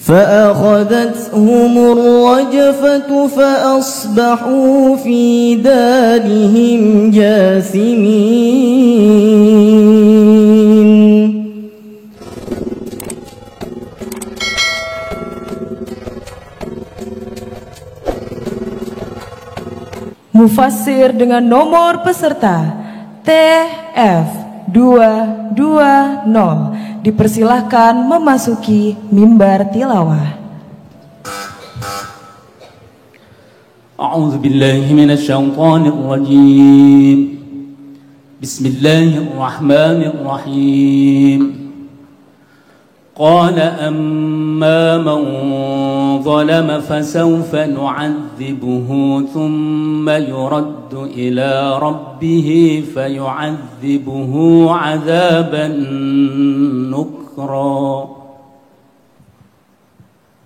فأخذتهم الرجفة فأصبحوا في دارهم جاثمين. Mufassir dengan nomor peserta TF220 dipersilahkan memasuki mimbar tilawah. A'udzu billahi minasy syaithanir rajim. Bismillahirrahmanirrahim. Qala amma man zalama fasawfa nu'adzibuhu thumma yuraddu ila rabbih fayu'adzibuhu 'adzaban nukra.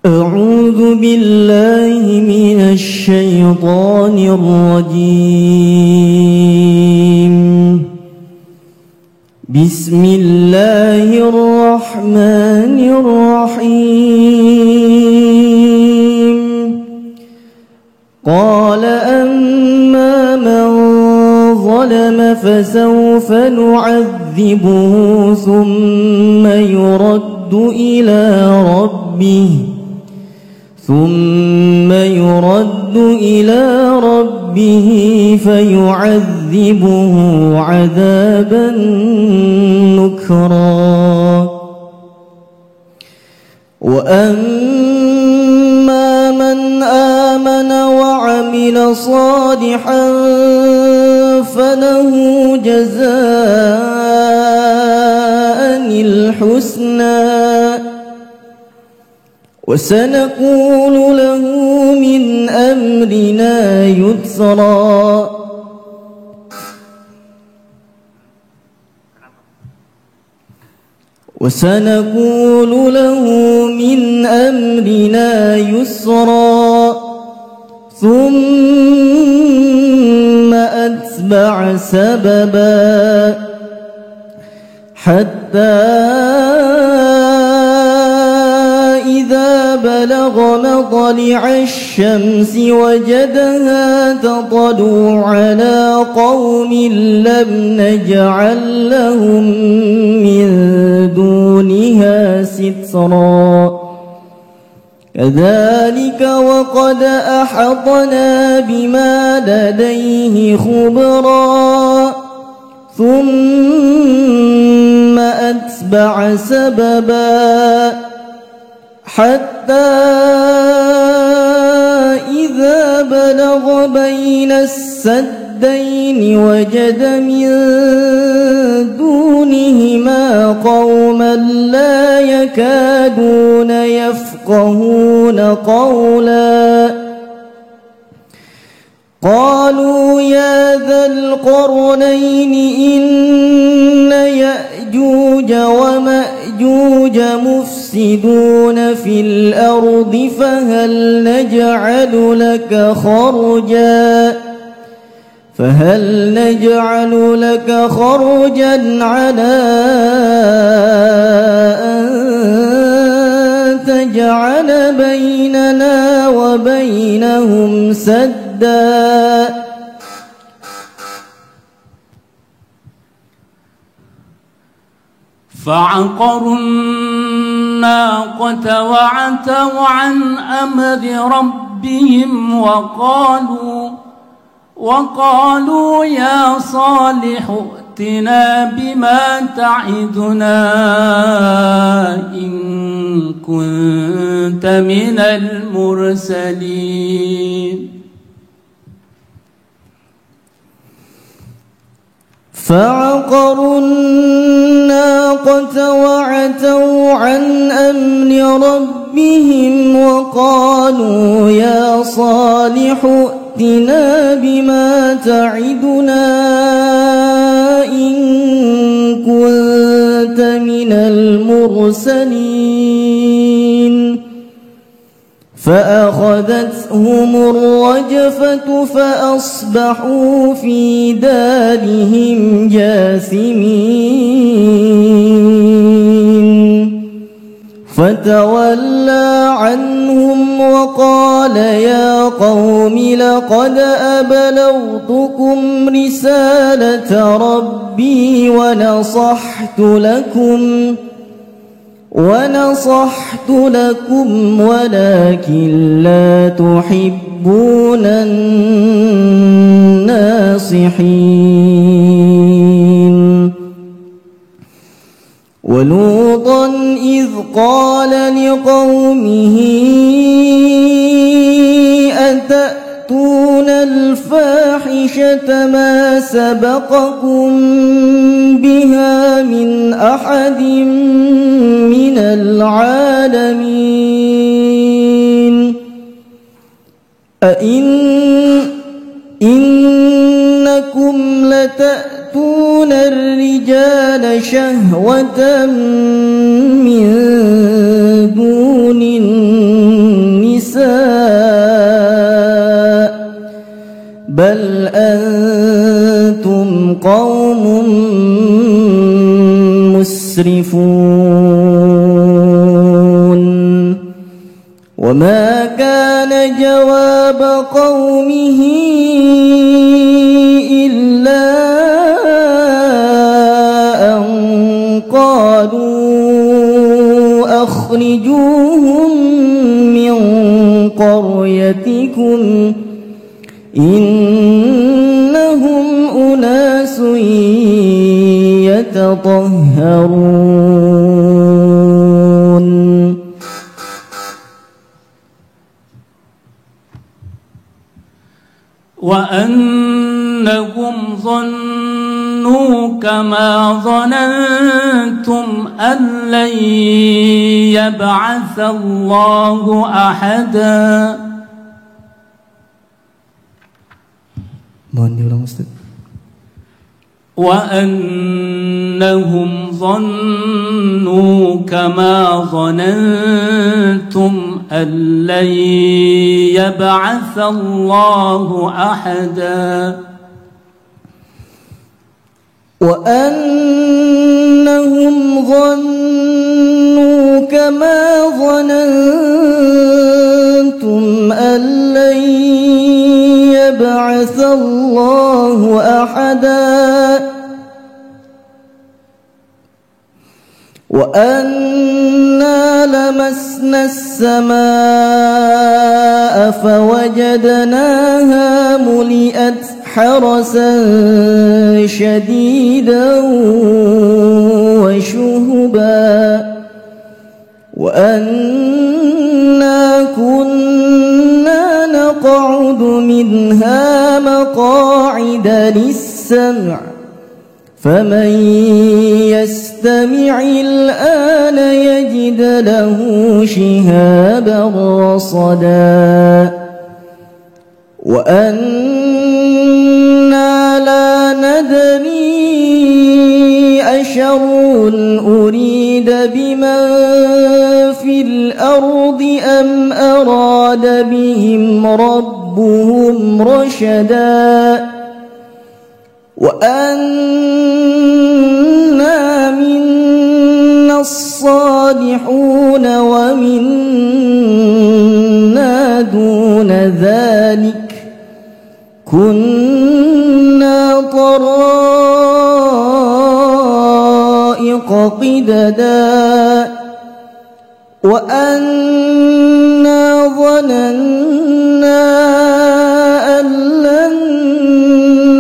A'udzu billahi minasy syaithanir rajim. Bismillahirrahmanirrahim. Qala amma man zalama fasawfa nu'adzibuhu thumma yuraddu ila rabbih فيعذبه عذابا نكرا. وأما من آمن وعمل صالحا فله جزاء الحسنى وسنقول له من أمرنا يسرا. وسنقول له من أمرنا يسرا. ثم أتبع سببا حتى إذا بلغ مطلع الشمس وجدها تطلع على قوم لم نجعل لهم من دونها سترا. كذلك وقد أحطنا بما لديه خبرا. ثم أتبع سببا حتى إذا بلغ بين السدين وجد من دونهما قوما لا يكادون يفقهون قولا. قالوا يا ذا القرنين إن يأجوج ومأجوج مفسدون في الأرض فهل نجعل لك خرجا على أن تجعل بيننا وبينهم سدا. فعقروا الناقة وعتوا عن أمر ربهم وقالوا يا صالح ائتنا بما تعدنا إن كنت من المرسلين. فعقروا الناقة وعتوا عن أمر ربهم وقالوا يا صالح ائتنا بما تعدنا إن كنت من المرسلين. فأخذتهم الرجفة فأصبحوا في دارهم جاثمين. فتولى عنهم وقال يا قوم لقد أبلغتكم رسالة ربي ونصحت لكم ولكن لا تحبون الناصحين. ولوطا إذ قال لقومه أتأتون الفاحشة ما سبقكم بها من أحد من العالمين إنكم لتأتون الرجال شهوة من دون النساء بل أنتم قوم مسرفون. وما كان جواب قومه إلا أن قالوا أخرجوهم من قريتكم إنهم أناس يتطهرون. وأنهم ظنوا كما ظننتم أن لن يبعث الله أحدا. وأنهم ظنوا كما ظننتم أن لن يبعث الله أحدا. وأنهم ظنوا كما ظننتم أن لن يبعث الله أحدا. وأنا لمسنا السماء فوجدناها ملئت حرسا شديدا وشهبا وأنا كنا نقعد منها مقاعد للسمع فمن يستمع الآن يجد له شهابا رصدا. وأنا لا ندري أشر أريد بمن في الأرض أم أراد بهم ربهم رشدا. وأنا منا الصالحون ومنا دون ذلك كنا طرائق قددا. وأنا ظننا أن لن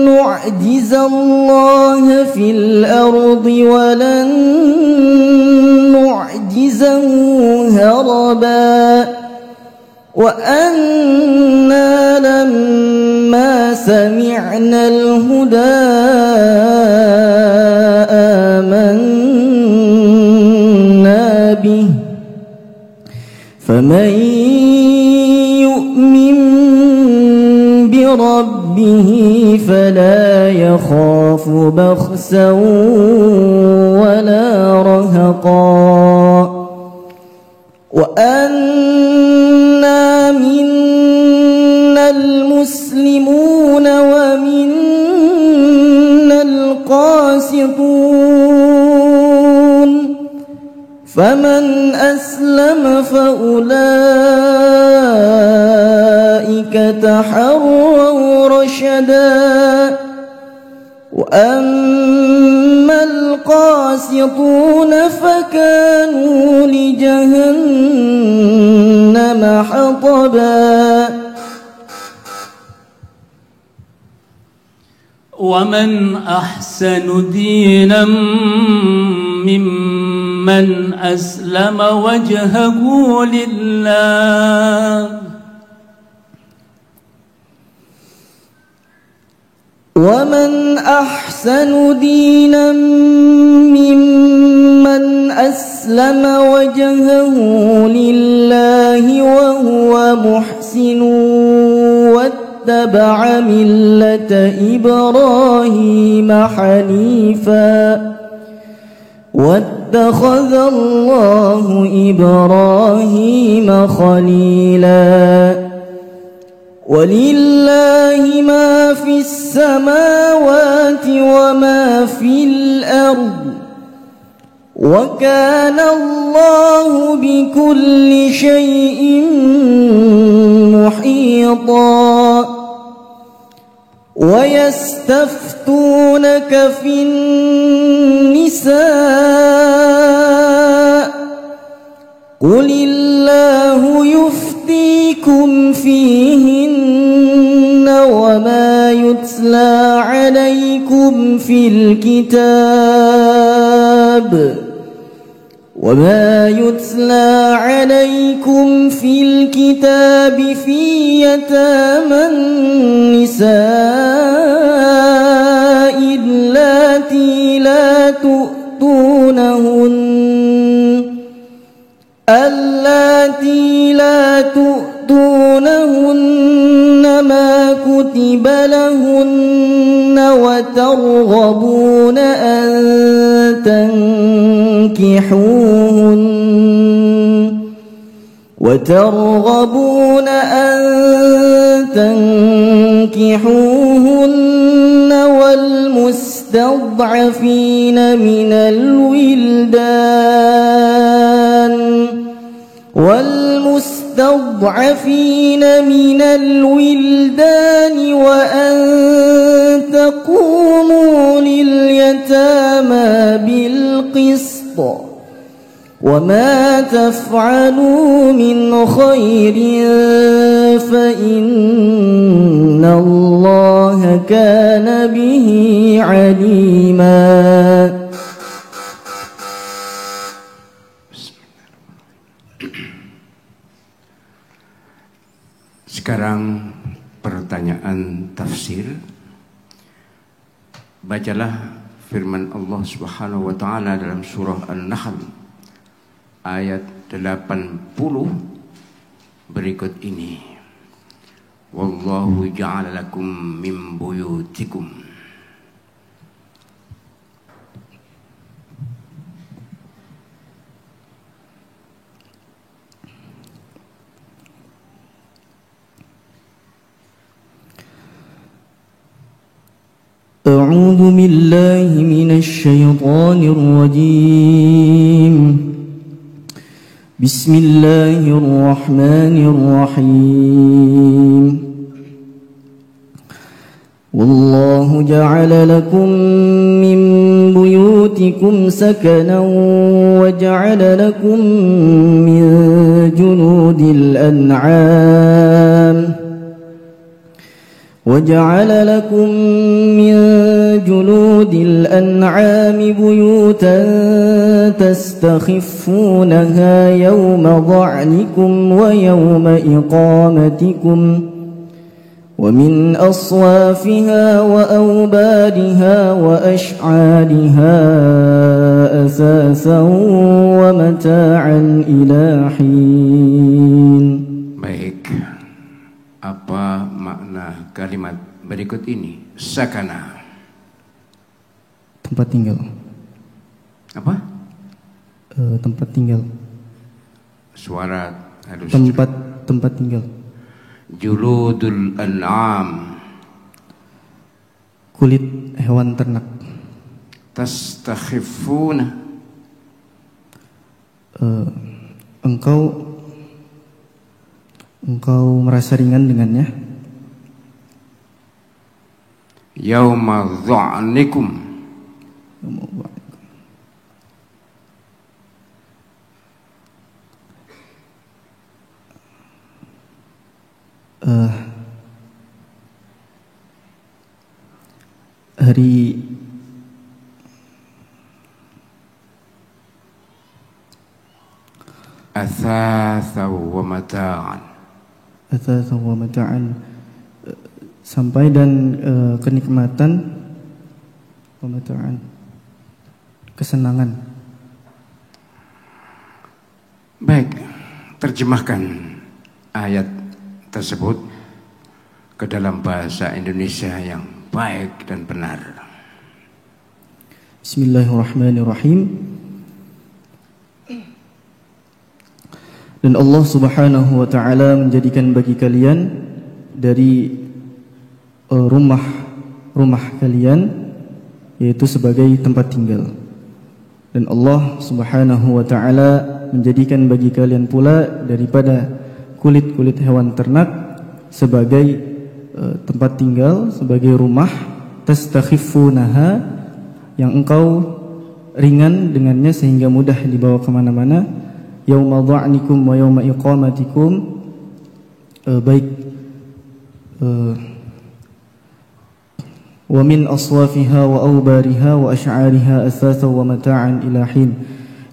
نعجز الله في الأرض ولن نعجزه هربا. وأنا لما سمعنا الهدى آمنا به فمن يؤمن بربه فلا يخاف بخسا ولا رهقا. وأنا منا المسلمون ومنا القاسطون فمن أسلم أولئك تحروا رشدا وأما القاسطون فكانوا لجهنم حطبا ومن أحسن دينا ممن أسلم وجهه لله ومن أحسن دينا ممن أسلم وجهه لله وهو محسن واتبع ملة إبراهيم حنيفا واتخذ الله إبراهيم خليلا ولله ما في السماوات وما في الأرض وكان الله بكل شيء محيطا ويستفتونك في النساء قل الله يفتيكم فيهن وما يتلى عليكم في الكتاب في يتامى النساء اللاتي لا تؤتونهن ما كتب لهن وترغبون أن تنكحوهن والمستضعفين من الولدان وأن تقوموا لليتامى بالقسط وما تفعلوا من خير فإن الله كان به عليما. Sekarang pertanyaan tafsir. Bacalah firman Allah Subhanahu wa taala dalam surah An-Nahl ayat 80 berikut ini. Wallahu ja'ala lakum min buyutikum. أعوذ بالله من الشيطان الرجيم. بسم الله الرحمن الرحيم. والله جعل لكم من بيوتكم سكنا وجعل لكم من جلود الأنعام بيوتا تستخفونها يوم ظعنكم ويوم إقامتكم ومن أصوافها وأوبارها وأشعارها أثاثا ومتاعا إلى حين. Baik, apa makna kalimat berikut ini? Sakana, tempat tinggal. Apa? Tempat tinggal. Suara harus tempat tinggal. Juludul an'am, kulit hewan ternak. Tastakhifuna, engkau engkau merasa ringan dengannya. Yauma dha'nikum, hari athasa wa mata'an, atsatsa wa mata'an, sampai dan kenikmatan, wa mata'an, kesenangan. Baik, terjemahkan ayat tersebut ke dalam bahasa Indonesia yang baik dan benar. Bismillahirrahmanirrahim. Dan Allah Subhanahu wa taala menjadikan bagi kalian dari rumah kalian, yaitu sebagai tempat tinggal. Dan Allah Subhanahu wa taala menjadikan bagi kalian pula daripada kulit-kulit hewan ternak sebagai tempat tinggal, sebagai rumah, tastakhifunaha, yang engkau ringan dengannya sehingga mudah dibawa kemana-mana, yauma dha'nikum wa yauma iqamatikum, baik wa min aswafiha wa awbariha wa asy'ariha atsatsa wa mata'an ila hin,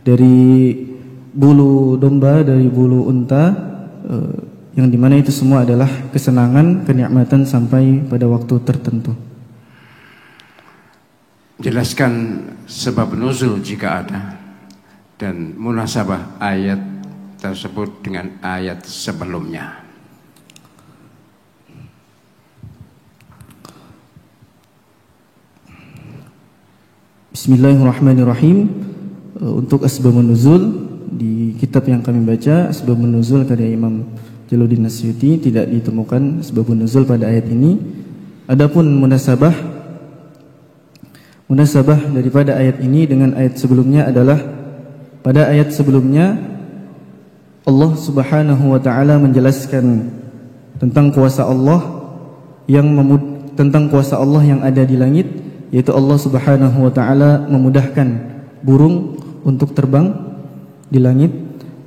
dari bulu domba, dari bulu unta, yang dimana itu semua adalah kesenangan, kenikmatan sampai pada waktu tertentu. Jelaskan sebab nuzul jika ada, dan munasabah ayat tersebut dengan ayat sebelumnya. Bismillahirrahmanirrahim. Untuk asbabun nuzul di kitab yang kami baca, asbabun nuzul karya Imam Jalaluddin Asyuti, tidak ditemukan asbabun nuzul pada ayat ini. Adapun munasabah daripada ayat ini dengan ayat sebelumnya adalah, pada ayat sebelumnya Allah Subhanahu wa taala menjelaskan tentang kuasa Allah yang ada di langit, yaitu Allah Subhanahu wa taala memudahkan burung untuk terbang di langit.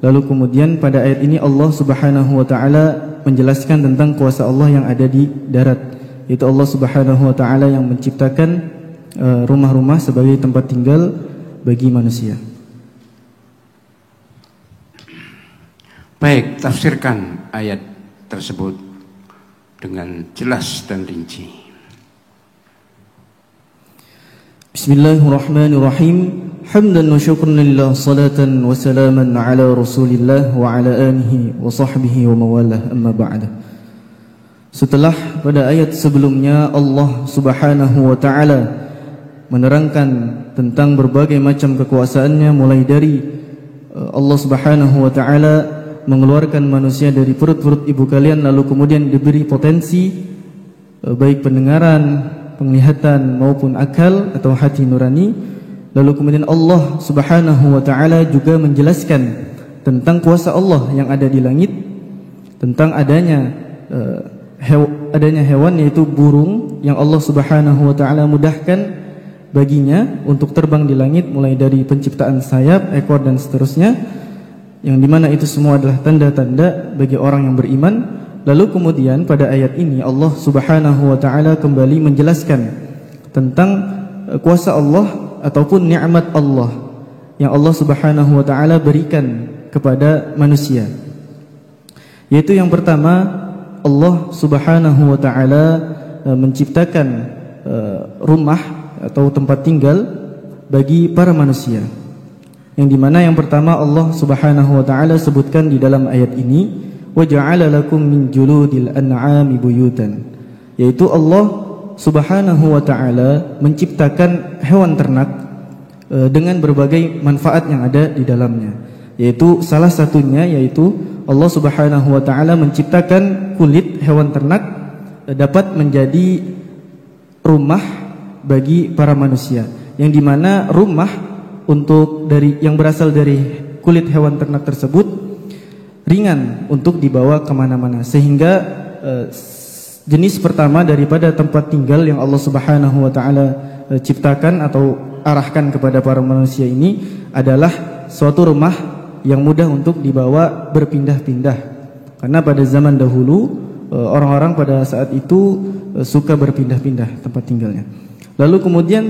Lalu kemudian pada ayat ini Allah Subhanahu wa taala menjelaskan tentang kuasa Allah yang ada di darat, yaitu Allah Subhanahu wa taala yang menciptakan rumah-rumah sebagai tempat tinggal bagi manusia. Baik, tafsirkan ayat tersebut dengan jelas dan rinci. Bismillahirrahmanirrahim. Hamdan wa syukran lillah, salatan wa salaman ala rasulillah wa ala alihi wa sahbihi wa mawalah, amma ba'da. Setelah pada ayat sebelumnya Allah Subhanahu wa taala menerangkan tentang berbagai macam kekuasaannya, mulai dari Allah Subhanahu wa taala mengeluarkan manusia dari perut-perut ibu kalian, lalu kemudian diberi potensi baik pendengaran, penglihatan maupun akal atau hati nurani. Lalu kemudian Allah Subhanahu wa taala juga menjelaskan tentang kuasa Allah yang ada di langit, tentang adanya hewan, yaitu burung, yang Allah Subhanahu wa taala mudahkan baginya untuk terbang di langit, mulai dari penciptaan sayap, ekor dan seterusnya, yang dimana itu semua adalah tanda-tanda bagi orang yang beriman. Lalu kemudian pada ayat ini Allah Subhanahu wa taala kembali menjelaskan tentang kuasa Allah ataupun nikmat Allah yang Allah Subhanahu wa taala berikan kepada manusia. Yaitu yang pertama, Allah Subhanahu wa taala menciptakan rumah atau tempat tinggal bagi para manusia. Yang dimana yang pertama Allah Subhanahu wa taala sebutkan di dalam ayat ini, wa ja'ala lakum min juludil an'ami buyutan, yaitu Allah Subhanahu wa taala menciptakan hewan ternak dengan berbagai manfaat yang ada di dalamnya. Yaitu salah satunya yaitu Allah Subhanahu wa taala menciptakan kulit hewan ternak dapat menjadi rumah bagi para manusia. Yang dimana rumah yang berasal dari kulit hewan ternak tersebut ringan untuk dibawa kemana-mana, sehingga jenis pertama daripada tempat tinggal yang Allah Subhanahu wa Ta'ala ciptakan atau arahkan kepada para manusia ini adalah suatu rumah yang mudah untuk dibawa berpindah-pindah. Karena pada zaman dahulu orang-orang pada saat itu suka berpindah-pindah tempat tinggalnya. Lalu kemudian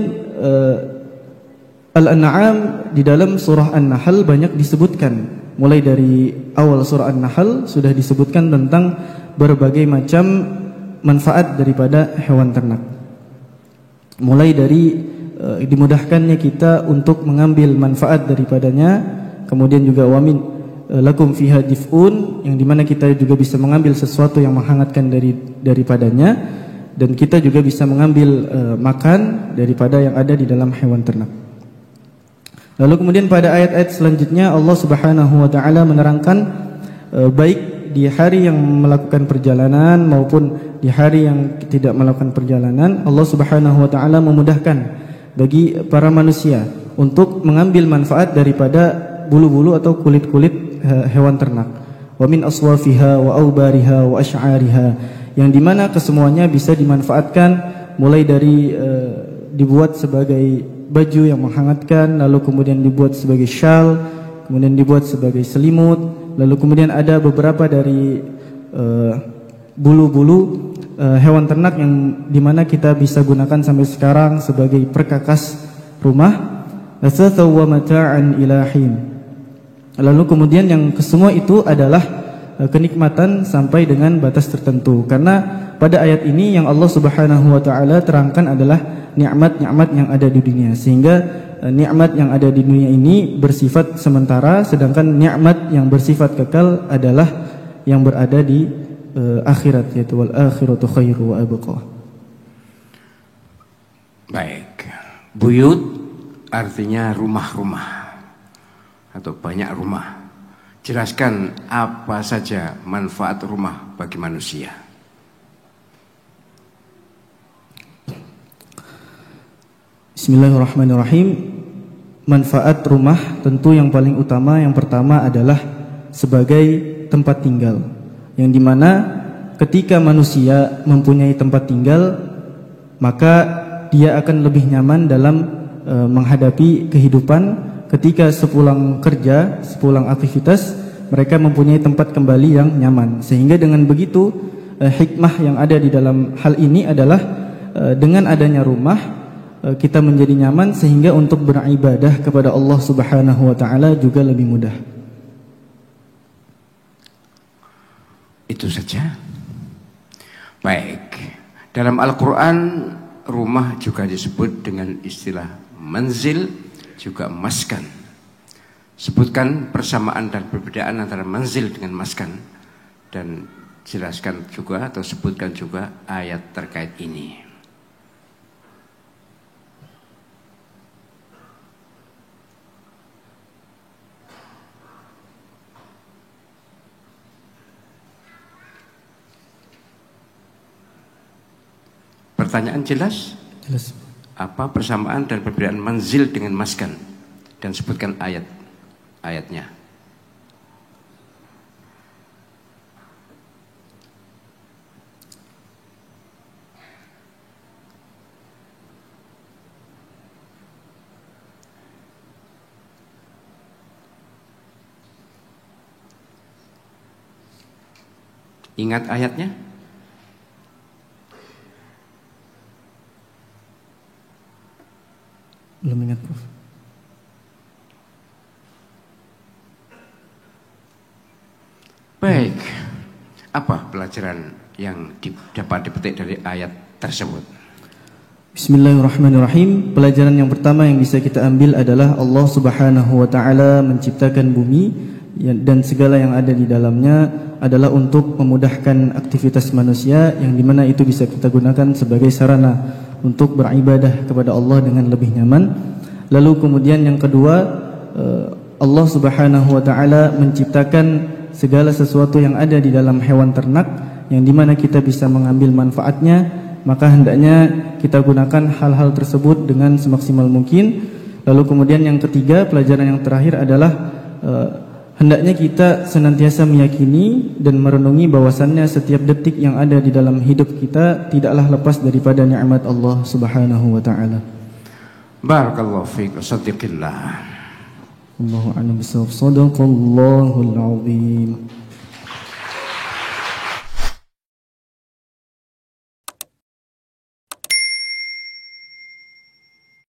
Al-An'am di dalam surah An-Nahl banyak disebutkan. Mulai dari awal surah An-Nahl sudah disebutkan tentang berbagai macam manfaat daripada hewan ternak. Mulai dari dimudahkannya kita untuk mengambil manfaat daripadanya, kemudian juga wamin lakum fiha dif'un, yang dimana kita juga bisa mengambil sesuatu yang menghangatkan daripadanya, dan kita juga bisa mengambil makan daripada yang ada di dalam hewan ternak. Lalu kemudian pada ayat-ayat selanjutnya Allah Subhanahu wa Ta'ala menerangkan baik di hari yang melakukan perjalanan maupun di hari yang tidak melakukan perjalanan, Allah Subhanahu wa Ta'ala memudahkan bagi para manusia untuk mengambil manfaat daripada bulu-bulu atau kulit-kulit hewan ternak. Wa min aswafiha wa aubariha wa asy'ariha, yang dimana kesemuanya bisa dimanfaatkan, mulai dari dibuat sebagai baju yang menghangatkan, lalu kemudian dibuat sebagai syal, kemudian dibuat sebagai selimut, lalu kemudian ada beberapa dari bulu-bulu hewan ternak yang dimana kita bisa gunakan sampai sekarang sebagai perkakas rumah. Asatha wa mata'an ila hin. Lalu kemudian yang kesemua itu adalah kenikmatan sampai dengan batas tertentu. Karena pada ayat ini yang Allah Subhanahu wa Ta'ala terangkan adalah nikmat-nikmat yang ada di dunia, sehingga nikmat yang ada di dunia ini bersifat sementara, sedangkan nikmat yang bersifat kekal adalah yang berada di akhirat, yaitu wal akhiratu khairu wa abqa. Baik, buyut artinya rumah-rumah atau banyak rumah. Jelaskan apa saja manfaat rumah bagi manusia. Bismillahirrahmanirrahim. Manfaat rumah tentu yang paling utama, yang pertama adalah sebagai tempat tinggal, yang dimana ketika manusia mempunyai tempat tinggal, maka dia akan lebih nyaman dalam menghadapi kehidupan. Ketika sepulang kerja, sepulang aktivitas, mereka mempunyai tempat kembali yang nyaman. Sehingga dengan begitu hikmah yang ada di dalam hal ini adalah dengan adanya rumah kita menjadi nyaman, sehingga untuk beribadah kepada Allah Subhanahu wa Ta'ala juga lebih mudah. Itu saja. Baik, dalam Al-Quran rumah juga disebut dengan istilah manzil, juga maskan. Sebutkan persamaan dan perbedaan antara manzil dengan maskan, dan jelaskan juga atau sebutkan juga ayat terkait ini. Pertanyaan jelas? Jelas. Apa persamaan dan perbedaan manzil dengan maskan? Dan sebutkan ayatnya. Ingat ayatnya? Belum ingat, Prof. Baik, apa pelajaran yang dapat dipetik dari ayat tersebut? Bismillahirrahmanirrahim. Pelajaran yang pertama yang bisa kita ambil adalah Allah Subhanahu wa Ta'ala menciptakan bumi dan segala yang ada di dalamnya adalah untuk memudahkan aktivitas manusia, yang dimana itu bisa kita gunakan sebagai sarana untuk beribadah kepada Allah dengan lebih nyaman. Lalu kemudian yang kedua, Allah Subhanahu wa Ta'ala menciptakan segala sesuatu yang ada di dalam hewan ternak, yang dimana kita bisa mengambil manfaatnya, maka hendaknya kita gunakan hal-hal tersebut dengan semaksimal mungkin. Lalu kemudian yang ketiga, pelajaran yang terakhir adalah hendaknya kita senantiasa meyakini dan merenungi bahwasannya setiap detik yang ada di dalam hidup kita tidaklah lepas daripada nikmat Allah Subhanahu wa taala. Barakallahu fiik, shadiqillah. Allahu a'lam bishawab. Shadaqallahul azim.